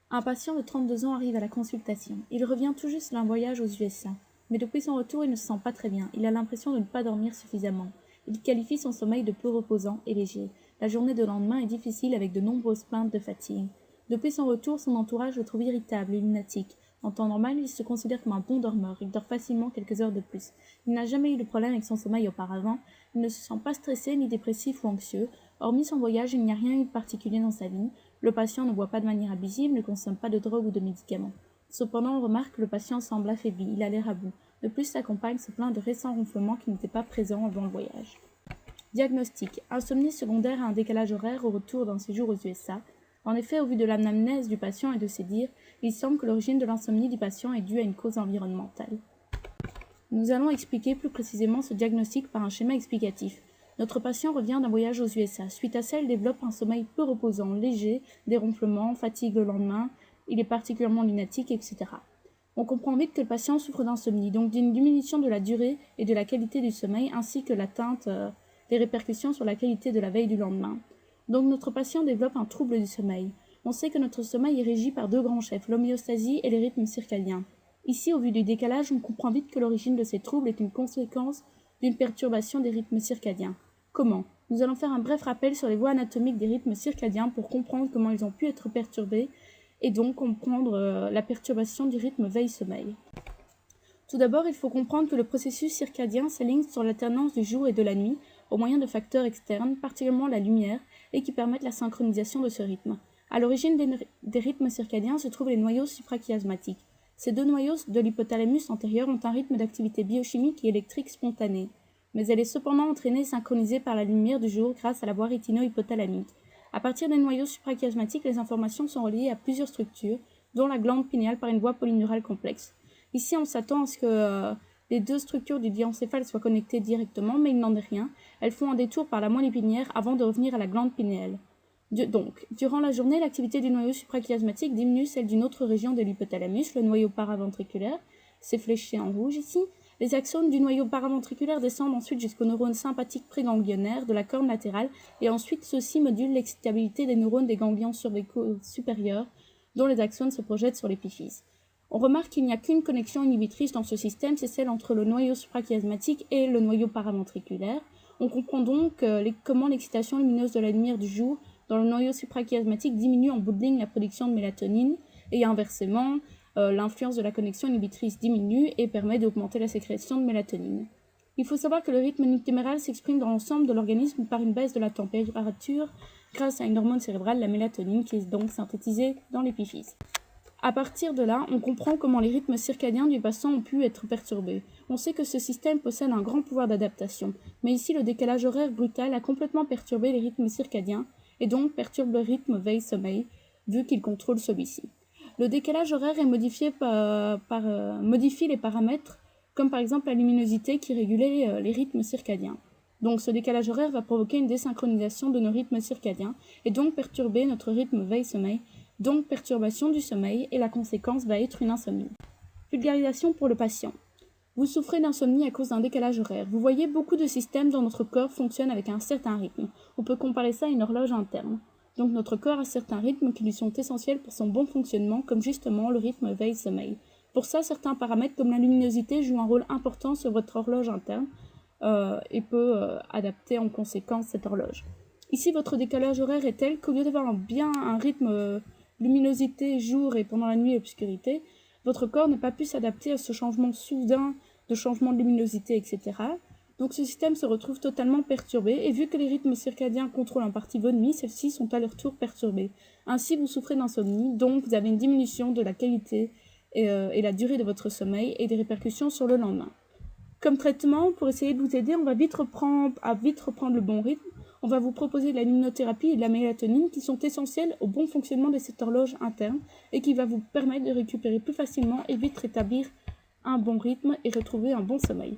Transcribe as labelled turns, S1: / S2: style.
S1: Un patient de 32 ans arrive à la consultation. Il revient tout juste d'un voyage aux USA. Mais depuis son retour, il ne se sent pas très bien. Il a l'impression de ne pas dormir suffisamment. Il qualifie son sommeil de peu reposant et léger. La journée de lendemain est difficile avec de nombreuses plaintes de fatigue. Depuis son retour, son entourage le trouve irritable et lunatique. En temps normal, il se considère comme un bon dormeur. Il dort facilement quelques heures de plus. Il n'a jamais eu de problème avec son sommeil auparavant. Il ne se sent pas stressé ni dépressif ou anxieux. Hormis son voyage, il n'y a rien eu de particulier dans sa vie. Le patient ne boit pas de manière abusive, ne consomme pas de drogue ou de médicaments. Cependant, on remarque que le patient semble affaibli, il a l'air à bout. De plus, sa compagne se plaint de récents ronflements qui n'étaient pas présents avant le voyage. Diagnostic. Insomnie secondaire à un décalage horaire au retour d'un séjour aux USA. En effet, au vu de l'anamnèse du patient et de ses dires, il semble que l'origine de l'insomnie du patient est due à une cause environnementale. Nous allons expliquer plus précisément ce diagnostic par un schéma explicatif. Notre patient revient d'un voyage aux USA. Suite à ça, il développe un sommeil peu reposant, léger, des ronflements, fatigue le lendemain, il est particulièrement lunatique, etc. On comprend vite que le patient souffre d'insomnie, donc d'une diminution de la durée et de la qualité du sommeil, ainsi que l'atteinte des répercussions sur la qualité de la veille du lendemain. Donc notre patient développe un trouble du sommeil. On sait que notre sommeil est régi par deux grands chefs, l'homéostasie et les rythmes circadiens. Ici, au vu du décalage, on comprend vite que l'origine de ces troubles est une conséquence d'une perturbation des rythmes circadiens. Comment? Nous allons faire un bref rappel sur les voies anatomiques des rythmes circadiens pour comprendre comment ils ont pu être perturbés et donc comprendre la perturbation du rythme veille-sommeil. Tout d'abord, il faut comprendre que le processus circadien s'aligne sur l'alternance du jour et de la nuit au moyen de facteurs externes, particulièrement la lumière, et qui permettent la synchronisation de ce rythme. À l'origine des rythmes circadiens se trouvent les noyaux suprachiasmatiques. Ces deux noyaux de l'hypothalamus antérieur ont un rythme d'activité biochimique et électrique spontané, mais elle est cependant entraînée et synchronisée par la lumière du jour grâce à la voie rétino-hypothalamique. À partir des noyaux suprachiasmatiques, les informations sont reliées à plusieurs structures, dont la glande pinéale par une voie polyneurale complexe. Ici, on s'attend à ce que les deux structures du diencéphale soient connectées directement, mais il n'en est rien. Elles font un détour par la moelle épinière avant de revenir à la glande pinéale. Donc, durant la journée, l'activité du noyau suprachiasmatique diminue celle d'une autre région de l'hypothalamus, le noyau paraventriculaire. C'est fléché en rouge ici. Les axones du noyau paraventriculaire descendent ensuite jusqu'aux neurones sympathiques préganglionnaires de la corne latérale et ensuite ceux-ci modulent l'excitabilité des neurones des ganglions supérieurs dont les axones se projettent sur l'épiphyse. On remarque qu'il n'y a qu'une connexion inhibitrice dans ce système, c'est celle entre le noyau suprachiasmatique et le noyau paraventriculaire. On comprend donc comment l'excitation lumineuse de la lumière du jour dans le noyau suprachiasmatique diminue en bout de ligne la production de mélatonine et inversement, l'influence de la connexion inhibitrice diminue et permet d'augmenter la sécrétion de mélatonine. Il faut savoir que le rythme nictéméral s'exprime dans l'ensemble de l'organisme par une baisse de la température grâce à une hormone cérébrale, la mélatonine, qui est donc synthétisée dans l'épiphyse. À partir de là, on comprend comment les rythmes circadiens du patient ont pu être perturbés. On sait que ce système possède un grand pouvoir d'adaptation, mais ici le décalage horaire brutal a complètement perturbé les rythmes circadiens et donc perturbe le rythme veille-sommeil, vu qu'il contrôle celui-ci. Le décalage horaire est modifié modifie les paramètres, comme par exemple la luminosité qui régulait les rythmes circadiens. Donc ce décalage horaire va provoquer une désynchronisation de nos rythmes circadiens et donc perturber notre rythme veille-sommeil, donc perturbation du sommeil, et la conséquence va être une insomnie. Vulgarisation pour le patient. Vous souffrez d'insomnie à cause d'un décalage horaire. Vous voyez, beaucoup de systèmes dans notre corps fonctionnent avec un certain rythme. On peut comparer ça à une horloge interne. Donc notre corps a certains rythmes qui lui sont essentiels pour son bon fonctionnement, comme justement le rythme veille-sommeil. Pour ça, certains paramètres comme la luminosité jouent un rôle important sur votre horloge interne et peut adapter en conséquence cette horloge. Ici, votre décalage horaire est tel qu'au lieu d'avoir bien un rythme luminosité jour et pendant la nuit obscurité, votre corps n'a pas pu s'adapter à ce changement soudain de changement de luminosité, etc. Donc ce système se retrouve totalement perturbé, et vu que les rythmes circadiens contrôlent en partie vos nuits, celles-ci sont à leur tour perturbées. Ainsi, vous souffrez d'insomnie, donc vous avez une diminution de la qualité et la durée de votre sommeil et des répercussions sur le lendemain. Comme traitement, pour essayer de vous aider, on va vite reprendre le bon rythme. On va vous proposer de la luminothérapie et de la mélatonine qui sont essentielles au bon fonctionnement de cette horloge interne et qui va vous permettre de récupérer plus facilement et vite rétablir un bon rythme et retrouver un bon sommeil.